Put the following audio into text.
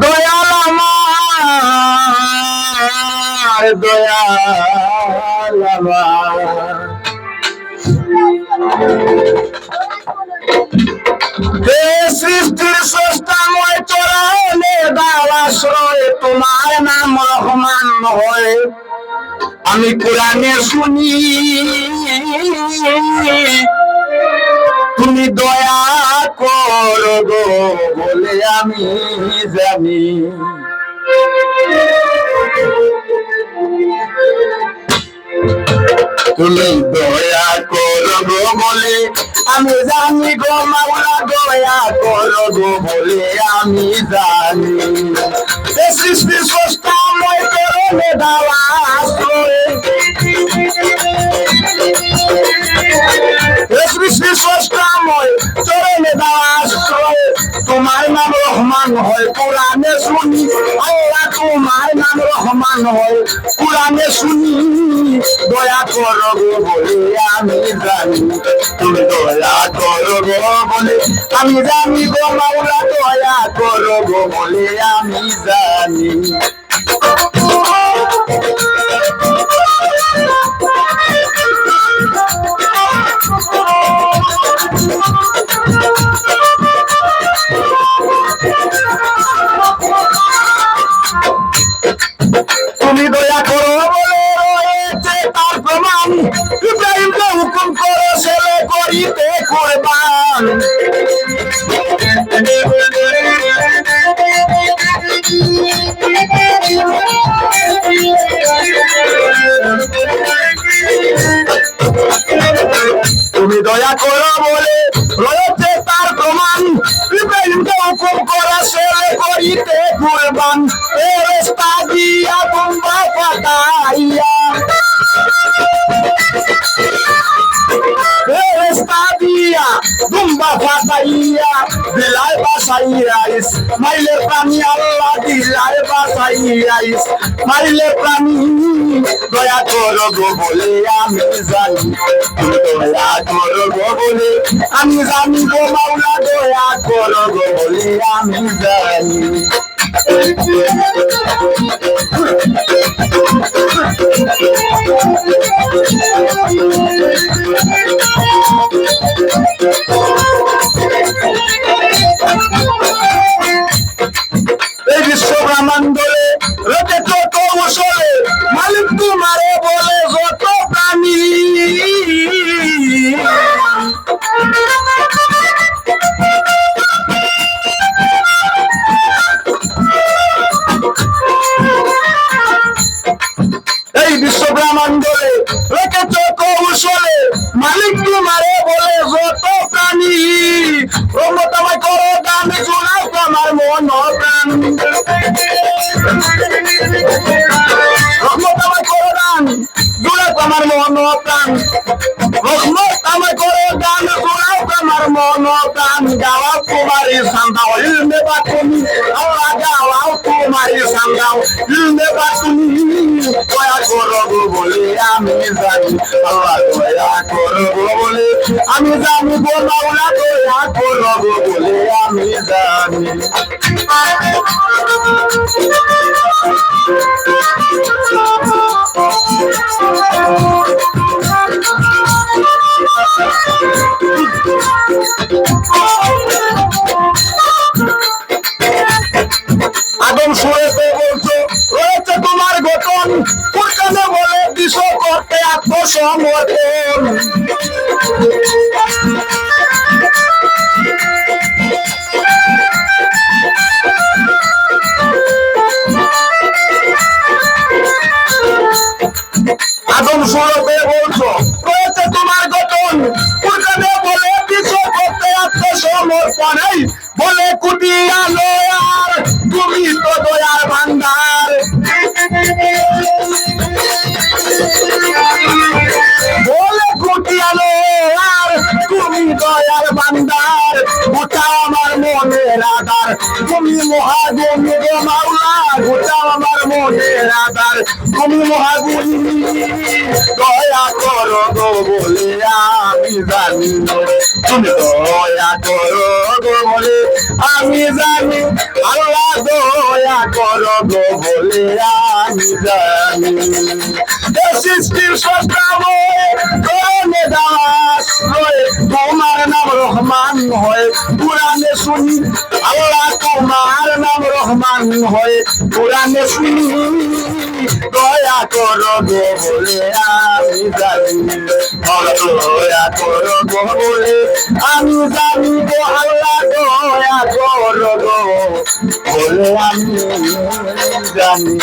দয়াল আমার দয়াল আমার সৃষ্টির স্রষ্টাময় চরণে দাও আশ্রয়, তোমার নাম রহমান হয় আমি কোরআনে শুনি। তুমি দয়া করো গো বলে আমি জানি। তুমি দয়া করো গো বলে আমি জানি গো মাওলা, দয়া করো গো বলে আমি জানি। সৃষ্টি স্রষ্টাময় চরণে দাও আশ্রয়, সৃষ্টি স্রষ্টাময় চরণে দাও আশ্রয়, তোমার নাম রহমান হয় কোরআনে শুনি। আল্লাহ তোমার নাম রহমান হয় কোরআনে শুনি। দয়া করো গো বলে আমি জানি। তুমি দয়া করো গো বলে আমি জানি গো মাওলা, দয়া করো গো বলে আমি জানি। তুমি দয়া করো বলে রয়েছে তার প্রমাণ, ইব্রাহিমকে হুকুম করো ছেলে করিতে কুরবান। তুমি দয়া করো বলে রয়েছে তার প্রমাণ, ইব্রাহিমকে হুকুম করো ছেলে করিতে কুরবান। ফেরেশতা দিয়া দুম্বা পাঠাইয়া, ফেরেশতা দিয়া দুম্বা পাঠাইয়া দিলাই বাসাইয়া ইসমাইলের প্রাণী আল্লাহ দিলাই বাসাইয়া ইসমাইলের প্রাণী। দয়া করো গো বলে আমি জানি। তুমি দয়া করো গো বলে আমি জানি গো মাওলা, দয়া করো গো বলে আমি জানি। এই বিশ্ব ব্রহ্মাণ্ডে রোদে যত মুসলে মালিক তোমারে বলে যত প্রাণী। এই বিশ্ব ব্রহ্মাণ্ডে রেখেছ কৌশলে মালিক তোমারে বলে যত প্রাণী। রহমতাময় করো দান জোড়াও তোমার মন প্রাণ, রহমতাময় করো দান জোড়াও তোমার মন প্রাণ, রহমতাময় করো দান জোড়াও তোমার মন প্রাণ। গাওয়াও তোমারই সান্দাও ইলমে বাতুনি, আল্লাহ গাওয়াও তোমারই সান্দাও ইলমে বাতুনি। দয়া করো গো বলে আমি জানি, আল্লাহ দয়া করো গো বলে আমি জানি গো মাওলা, দয়া করো গো বলে আমি জানি। আদম শুয়েতে বলছো রয়েছে তোমার গঠন, কোরআনে বলে দিশ করতে আত্মসমর্পণ। আদম শুয়েতে বলছো রয়েছে তোমার গঠন, কোরআনে বলে দিশ করতে আত্মসমর্পণ। বলে কুটিয়া লয়ার তুমি তো দয়ার ভান্ডার, বলে কুটিয়া লয়ার তুমি তুমি মহাগুণী দয়া করো গো বলে আমি জানি তুমি দয়া করো গো বলে আমি জানি আল্লাহ দয়া করো গো বলে আমি জানি সৃষ্টির স্রষ্টা হয়ে করণে দাস হয়ে তোমার নাম রহমান হয়ে কোরআনে শুনি আল্লাহ তোমার নাম রহমান হয়ে কোরআনে শুনি দয়া করো গো বলে আমি জানি দয়া করো গো বলে আমি জানি গো আল্লাহ দয়া করো গো বলে আমি জানি